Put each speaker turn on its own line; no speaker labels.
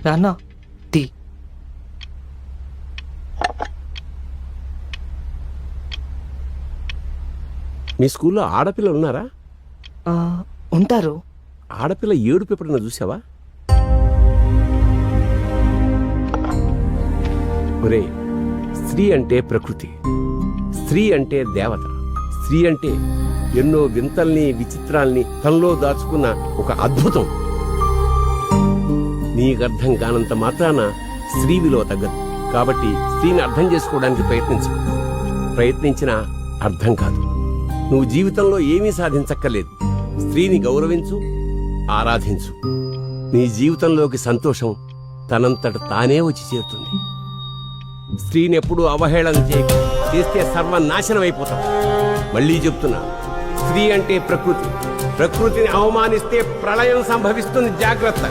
నాన్న టీ.
మీ స్కూల్లో ఆడపిల్లలు ఉన్నారా?
ఉంటారు.
ఆడపిల్ల ఏడుపు ఎప్పుడన్నా చూసావా? ఒరే, స్త్రీ అంటే ప్రకృతి, స్త్రీ అంటే దేవత, స్త్రీ అంటే ఎన్నో వింతల్ని విచిత్రాల్ని తనలో దాచుకున్న ఒక అద్భుతం. నీకు అర్థం కానంత మాత్రాన స్త్రీ విలువ తగ్గదు. కాబట్టి స్త్రీని అర్థం చేసుకోవడానికి ప్రయత్నించినా అర్థం కాదు. నువ్వు జీవితంలో ఏమీ సాధించక్కర్లేదు. స్త్రీని గౌరవించు, ఆరాధించు. నీ జీవితంలోకి సంతోషం తనంతట తానే వచ్చి చేరుతుంది. స్త్రీని ఎప్పుడూ అవహేళన చేస్తే సర్వనాశనం అయిపోతాం. మళ్ళీ చెప్తున్నా, స్త్రీ అంటే ప్రకృతి. ప్రకృతిని అవమానిస్తే ప్రళయం సంభవిస్తుంది. జాగ్రత్త.